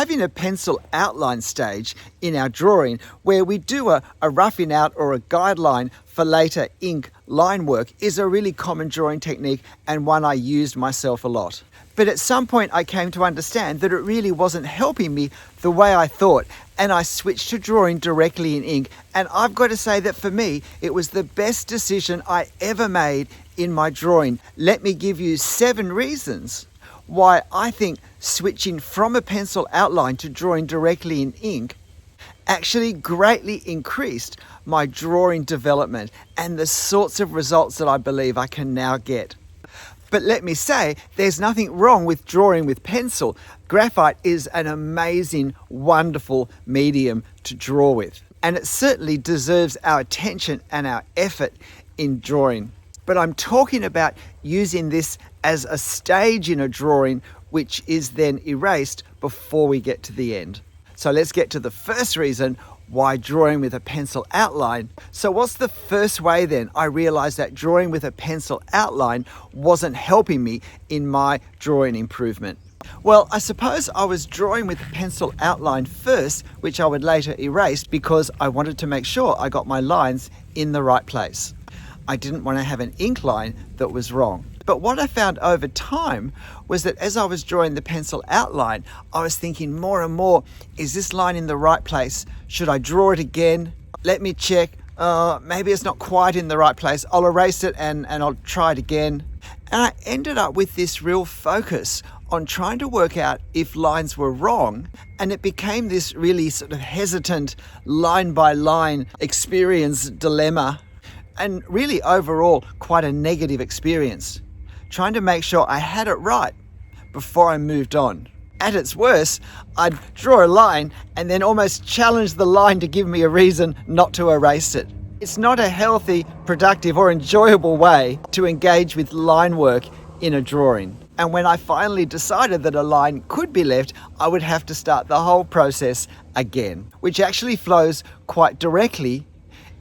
Having a pencil outline stage in our drawing where we do a roughing out or a guideline for later ink line work is a really common drawing technique and one I used myself a lot. But at some point I came to understand that it really wasn't helping me the way I thought, and I switched to drawing directly in ink, and I've got to say that for me it was the best decision I ever made in my drawing. Let me give you 7 reasons why I think switching from a pencil outline to drawing directly in ink actually greatly increased my drawing development and the sorts of results that I believe I can now get. But let me say, there's nothing wrong with drawing with pencil. Graphite is an amazing, wonderful medium to draw with, and it certainly deserves our attention and our effort in drawing. But I'm talking about using this as a stage in a drawing which is then erased before we get to the end. So let's get to the first reason why drawing with a pencil outline. So what's the first way then I realized that drawing with a pencil outline wasn't helping me in my drawing improvement? Well, I suppose I was drawing with a pencil outline first, which I would later erase because I wanted to make sure I got my lines in the right place. I didn't want to have an ink line that was wrong. But what I found over time was that as I was drawing the pencil outline, I was thinking more and more, is this line in the right place? Should I draw it again? Let me check. Maybe it's not quite in the right place. I'll erase it and I'll try it again. And I ended up with this real focus on trying to work out if lines were wrong, and it became this really sort of hesitant line by line experience dilemma, and really overall quite a negative experience, trying to make sure I had it right before I moved on. At its worst, I'd draw a line and then almost challenge the line to give me a reason not to erase it. It's not a healthy, productive or enjoyable way to engage with line work in a drawing. And when I finally decided that a line could be left, I would have to start the whole process again, which actually flows quite directly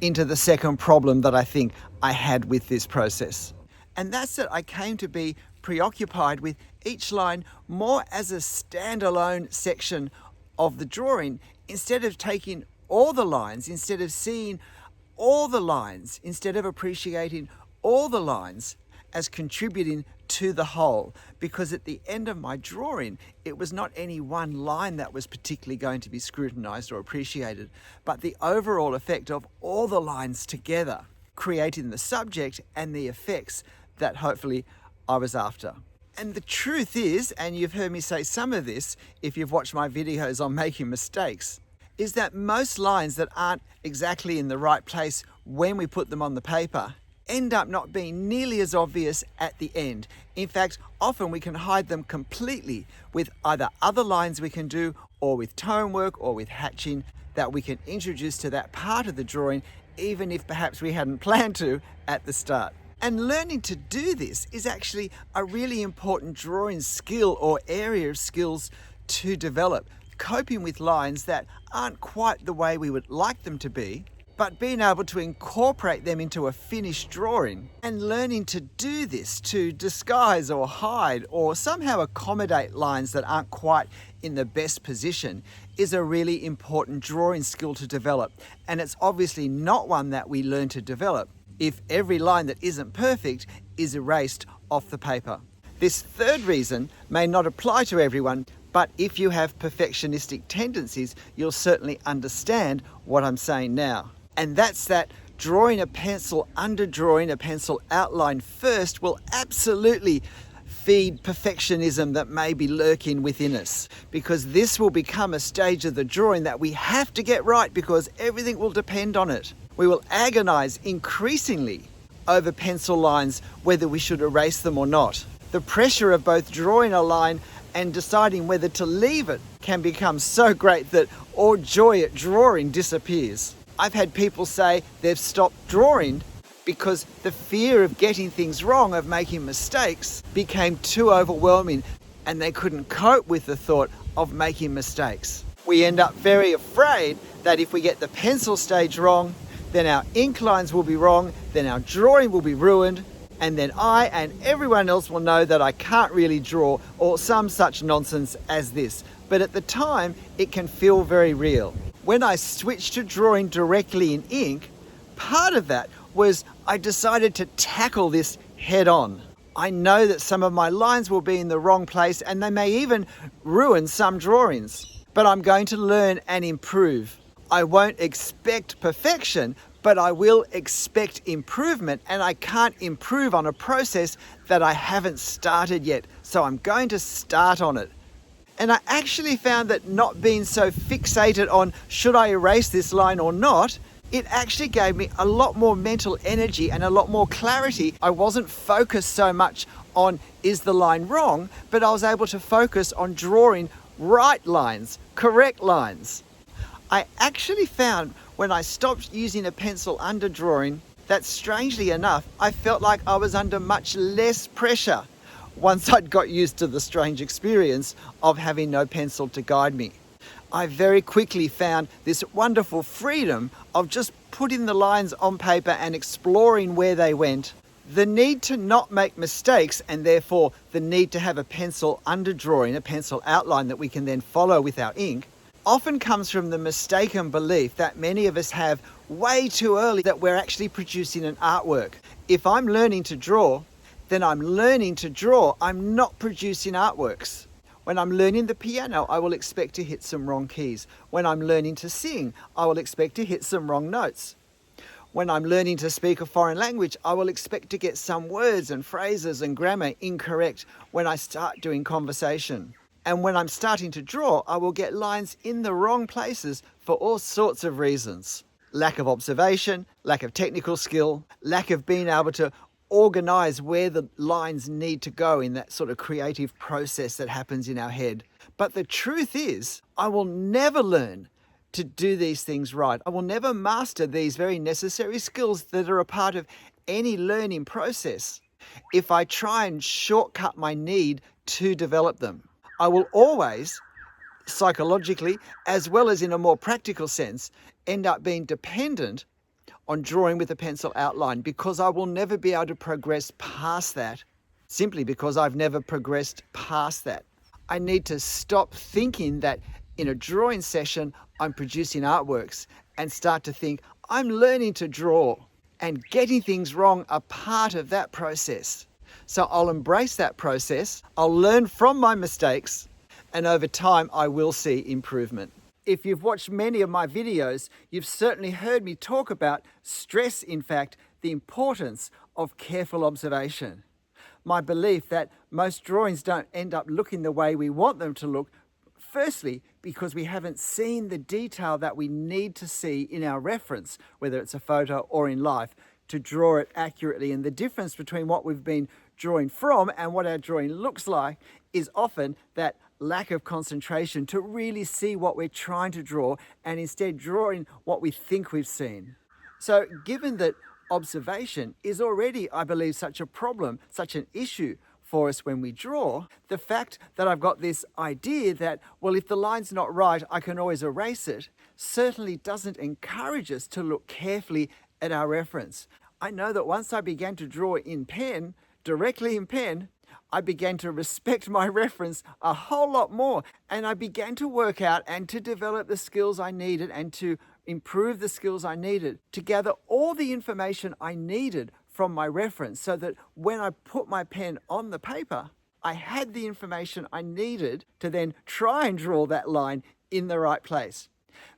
into the second problem that I think I had with this process. And that's that I came to be preoccupied with each line more as a standalone section of the drawing, instead of taking all the lines, instead of seeing all the lines, instead of appreciating all the lines as contributing to the whole. Because at the end of my drawing, it was not any one line that was particularly going to be scrutinized or appreciated, but the overall effect of all the lines together, creating the subject and the effects that hopefully I was after. And the truth is, and you've heard me say some of this if you've watched my videos on making mistakes, is that most lines that aren't exactly in the right place when we put them on the paper end up not being nearly as obvious at the end. In fact, often we can hide them completely with either other lines we can do, or with tone work, or with hatching that we can introduce to that part of the drawing, even if perhaps we hadn't planned to at the start. And learning to do this is actually a really important drawing skill or area of skills to develop. Coping with lines that aren't quite the way we would like them to be, but being able to incorporate them into a finished drawing, and learning to do this to disguise or hide or somehow accommodate lines that aren't quite in the best position is a really important drawing skill to develop. And it's obviously not one that we learn to develop if every line that isn't perfect is erased off the paper. This third reason may not apply to everyone, but if you have perfectionistic tendencies, you'll certainly understand what I'm saying now. And that's that drawing a pencil under drawing a pencil outline first will absolutely feed perfectionism that may be lurking within us, because this will become a stage of the drawing that we have to get right because everything will depend on it. We will agonize increasingly over pencil lines, whether we should erase them or not. The pressure of both drawing a line and deciding whether to leave it can become so great that all joy at drawing disappears. I've had people say they've stopped drawing because the fear of getting things wrong, of making mistakes, became too overwhelming and they couldn't cope with the thought of making mistakes. We end up very afraid that if we get the pencil stage wrong, then our ink lines will be wrong, then our drawing will be ruined, And then I and everyone else will know that I can't really draw or some such nonsense as this. But at the time, it can feel very real. When I switched to drawing directly in ink, part of that was I decided to tackle this head on. I know that some of my lines will be in the wrong place and they may even ruin some drawings, but I'm going to learn and improve. I won't expect perfection, but I will expect improvement, and I can't improve on a process that I haven't started yet. So I'm going to start on it. And I actually found that not being so fixated on should I erase this line or not, it actually gave me a lot more mental energy and a lot more clarity. I wasn't focused so much on is the line wrong, but I was able to focus on drawing right lines, correct lines. I actually found when I stopped using a pencil under drawing that, strangely enough, I felt like I was under much less pressure once I'd got used to the strange experience of having no pencil to guide me. I very quickly found this wonderful freedom of just putting the lines on paper and exploring where they went. The need to not make mistakes, and therefore the need to have a pencil under drawing, a pencil outline that we can then follow with our ink, often comes from the mistaken belief that many of us have way too early that we're actually producing an artwork. If I'm learning to draw, then I'm learning to draw. I'm not producing artworks. When I'm learning the piano, I will expect to hit some wrong keys. When I'm learning to sing, I will expect to hit some wrong notes. When I'm learning to speak a foreign language, I will expect to get some words and phrases and grammar incorrect when I start doing conversation. And when I'm starting to draw, I will get lines in the wrong places for all sorts of reasons. Lack of observation, lack of technical skill, lack of being able to organize where the lines need to go in that sort of creative process that happens in our head. But the truth is, I will never learn to do these things right. I will never master these very necessary skills that are a part of any learning process if I try and shortcut my need to develop them. I will always, psychologically, as well as in a more practical sense, end up being dependent on drawing with a pencil outline, because I will never be able to progress past that, simply because I've never progressed past that. I need to stop thinking that in a drawing session I'm producing artworks and start to think I'm learning to draw, and getting things wrong are part of that process. So I'll embrace that process, I'll learn from my mistakes, and over time I will see improvement. If you've watched many of my videos, you've certainly heard me talk about, stress in fact, the importance of careful observation. My belief that most drawings don't end up looking the way we want them to look, firstly, because we haven't seen the detail that we need to see in our reference, whether it's a photo or in life, to draw it accurately. And the difference between what we've been drawing from and what our drawing looks like is often that lack of concentration to really see what we're trying to draw, and instead drawing what we think we've seen. So given that observation is already, I believe, such a problem, such an issue for us when we draw, the fact that I've got this idea that, well, if the line's not right, I can always erase it, certainly doesn't encourage us to look carefully at our reference. I know that once I began to draw in pen, directly in pen, I began to respect my reference a whole lot more, and I began to work out and to develop the skills I needed and to improve the skills I needed to gather all the information I needed from my reference, so that when I put my pen on the paper, I had the information I needed to then try and draw that line in the right place.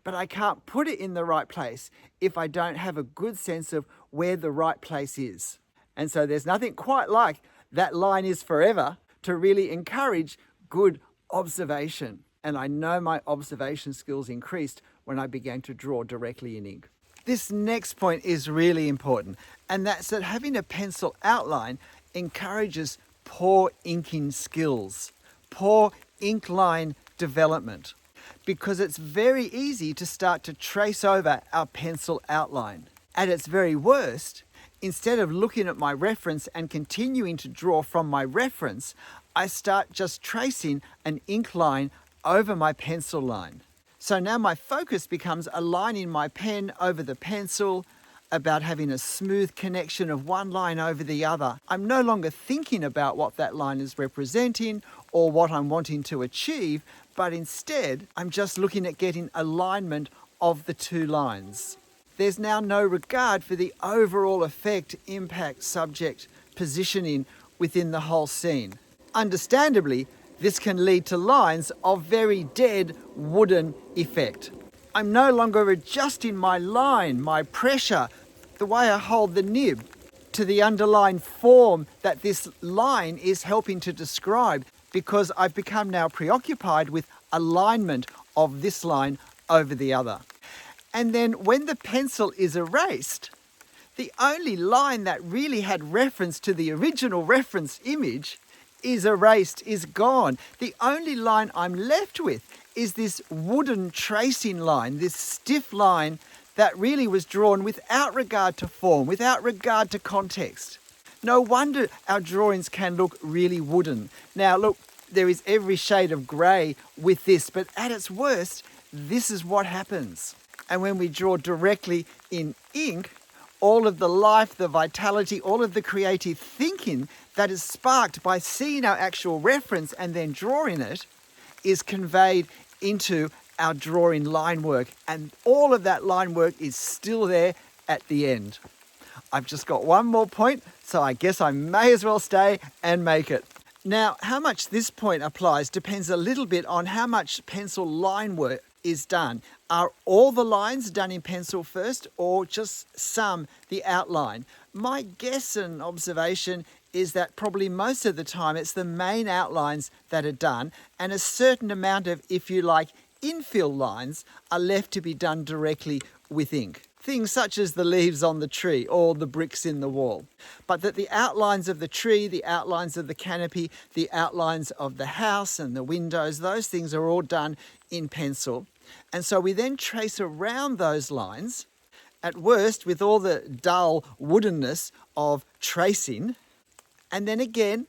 But I can't put it in the right place if I don't have a good sense of where the right place is. And so there's nothing quite like that line is forever to really encourage good observation. And I know my observation skills increased when I began to draw directly in ink. This next point is really important, and that's that having a pencil outline encourages poor inking skills, poor ink line development, because it's very easy to start to trace over our pencil outline. At its very worst, instead of looking at my reference and continuing to draw from my reference, I start just tracing an ink line over my pencil line. So now my focus becomes aligning my pen over the pencil, about having a smooth connection of one line over the other. I'm no longer thinking about what that line is representing or what I'm wanting to achieve, but instead I'm just looking at getting alignment of the two lines. There's now no regard for the overall effect, impact, subject, positioning within the whole scene. Understandably, this can lead to lines of very dead wooden effect. I'm no longer adjusting my line, my pressure, the way I hold the nib to the underlying form that this line is helping to describe, because I've become now preoccupied with alignment of this line over the other. And then when the pencil is erased, the only line that really had reference to the original reference image is erased, is gone. The only line I'm left with is this wooden tracing line, this stiff line that really was drawn without regard to form, without regard to context. No wonder our drawings can look really wooden. Now look, there is every shade of grey with this, but at its worst, this is what happens. And when we draw directly in ink, all of the life, the vitality, all of the creative thinking that is sparked by seeing our actual reference and then drawing it is conveyed into our drawing line work. And all of that line work is still there at the end. I've just got one more point, so I guess I may as well stay and make it. Now, how much this point applies depends a little bit on how much pencil line work is done. Are all the lines done in pencil first, or just some, the outline? My guess and observation is that probably most of the time it's the main outlines that are done, and a certain amount of, if you like, infill lines are left to be done directly with ink. Things such as the leaves on the tree or the bricks in the wall. But that the outlines of the tree, the outlines of the canopy, the outlines of the house and the windows, those things are all done in pencil. And so we then trace around those lines, at worst with all the dull woodenness of tracing. And then again,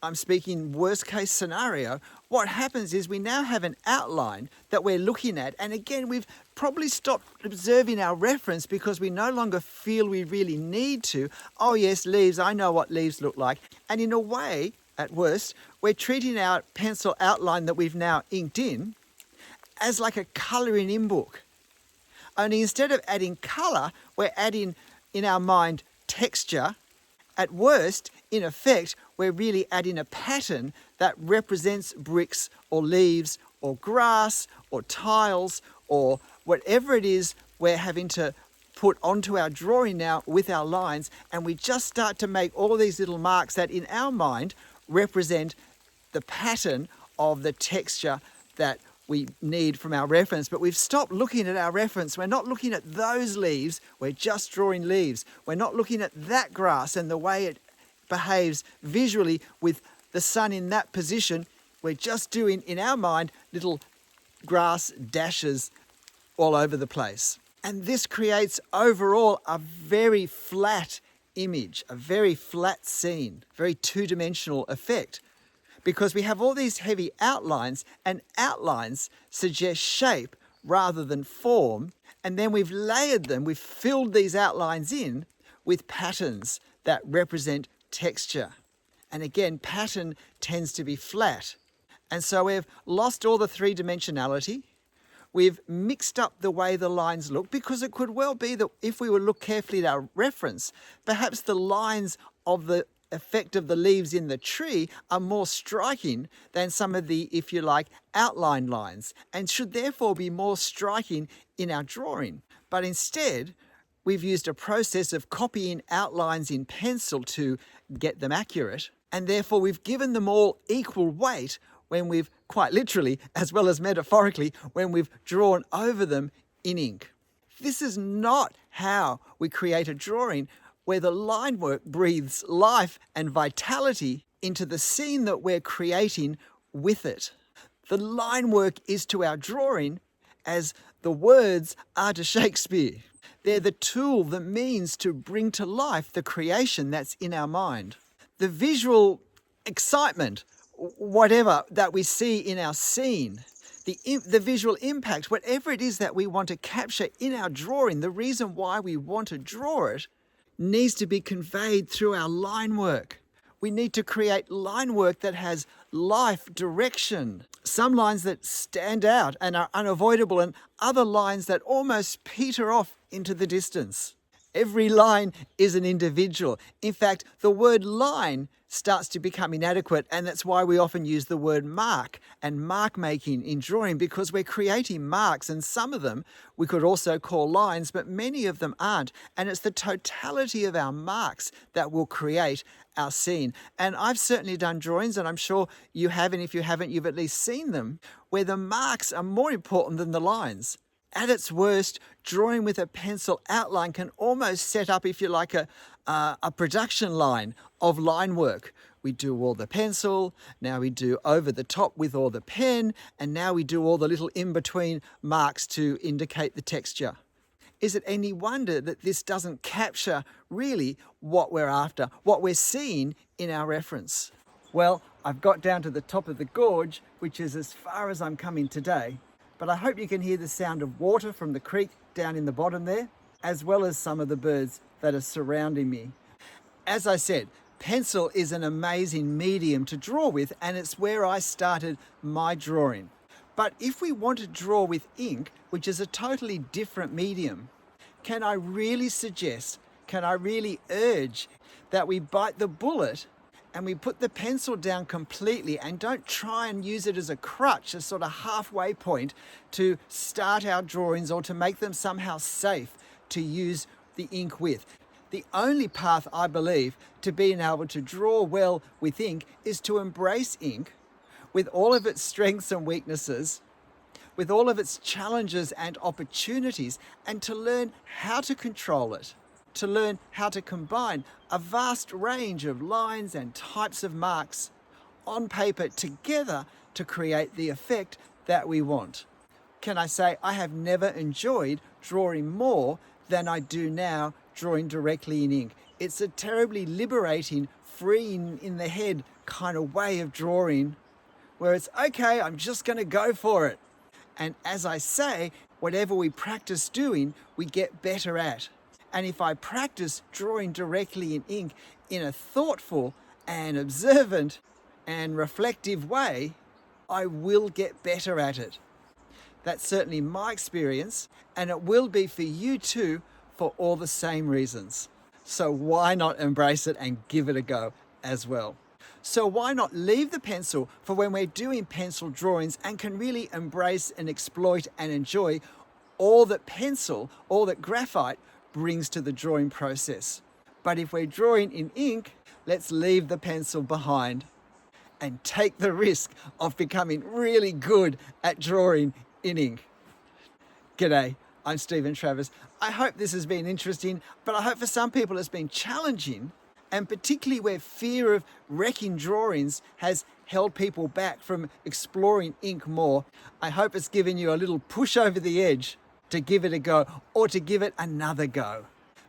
I'm speaking worst case scenario, what happens is we now have an outline that we're looking at, and again we've probably stopped observing our reference because we no longer feel we really need to. Oh yes, leaves, I know what leaves look like. And in a way, at worst, we're treating our pencil outline that we've now inked in as like a colouring in book. Only instead of adding colour, we're adding in our mind texture. At worst, in effect, we're really adding a pattern that represents bricks or leaves or grass or tiles or whatever it is we're having to put onto our drawing now with our lines, and we just start to make all these little marks that in our mind represent the pattern of the texture that we need from our reference. But we've stopped looking at our reference. We're not looking at those leaves, we're just drawing leaves. We're not looking at that grass and the way it behaves visually with the sun in that position. We're just doing, in our mind, little grass dashes all over the place. And this creates overall a very flat image, a very flat scene, very two-dimensional effect, because we have all these heavy outlines, and outlines suggest shape rather than form, and then we've layered them, we've filled these outlines in with patterns that represent texture. And again, pattern tends to be flat. And so we've lost all the three-dimensionality. We've mixed up the way the lines look, because it could well be that if we would look carefully at our reference, perhaps the lines of the effect of the leaves in the tree are more striking than some of the, if you like, outline lines, and should therefore be more striking in our drawing. But instead, we've used a process of copying outlines in pencil to get them accurate, and therefore we've given them all equal weight when we've, quite literally, as well as metaphorically, when we've drawn over them in ink. This is not how we create a drawing where the line work breathes life and vitality into the scene that we're creating with it. The line work is to our drawing as the words are to Shakespeare. They're the tool, the means to bring to life the creation that's in our mind. The visual excitement, whatever, that we see in our scene, the visual impact, whatever it is that we want to capture in our drawing, the reason why we want to draw it needs to be conveyed through our line work. We need to create line work that has life, direction, some lines that stand out and are unavoidable, and other lines that almost peter off into the distance. Every line is an individual. In fact, the word line starts to become inadequate, and that's why we often use the word mark and mark making in drawing, because we're creating marks, and some of them we could also call lines, but many of them aren't. And it's the totality of our marks that will create our scene. And I've certainly done drawings, and I'm sure you have, and if you haven't, you've at least seen them, where the marks are more important than the lines. At its worst, drawing with a pencil outline can almost set up, if you like, a production line of line work. We do all the pencil, now we do over the top with all the pen, and now we do all the little in-between marks to indicate the texture. Is it any wonder that this doesn't capture really what we're after, what we're seeing in our reference? Well, I've got down to the top of the gorge, which is as far as I'm coming today. But I hope you can hear the sound of water from the creek down in the bottom there, as well as some of the birds that are surrounding me. As I said, pencil is an amazing medium to draw with, and it's where I started my drawing. But if we want to draw with ink, which is a totally different medium, can I really urge that we bite the bullet and we put the pencil down completely and don't try and use it as a crutch, a sort of halfway point to start our drawings or to make them somehow safe to use the ink with? The only path, I believe, to being able to draw well with ink is to embrace ink with all of its strengths and weaknesses, with all of its challenges and opportunities, and to learn how to control it, to learn how to combine a vast range of lines and types of marks on paper together to create the effect that we want. Can I say I have never enjoyed drawing more than I do now drawing directly in ink? It's a terribly liberating, freeing in the head kind of way of drawing, where it's okay, I'm just going to go for it. And as I say, whatever we practice doing, we get better at. And if I practice drawing directly in ink in a thoughtful and observant and reflective way, I will get better at it. That's certainly my experience, and it will be for you too, for all the same reasons. So why not embrace it and give it a go as well? So why not leave the pencil for when we're doing pencil drawings and can really embrace and exploit and enjoy all that pencil, all that graphite brings to the drawing process. But if we're drawing in ink, let's leave the pencil behind and take the risk of becoming really good at drawing in ink. G'day, I'm Stephen Travers. I hope this has been interesting, but I hope for some people it's been challenging, and particularly where fear of wrecking drawings has held people back from exploring ink more. I hope it's given you a little push over the edge to give it a go, or to give it another go.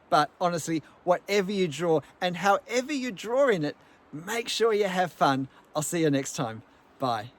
But honestly, whatever you draw and however you draw in it, make sure you have fun. I'll see you next time. Bye.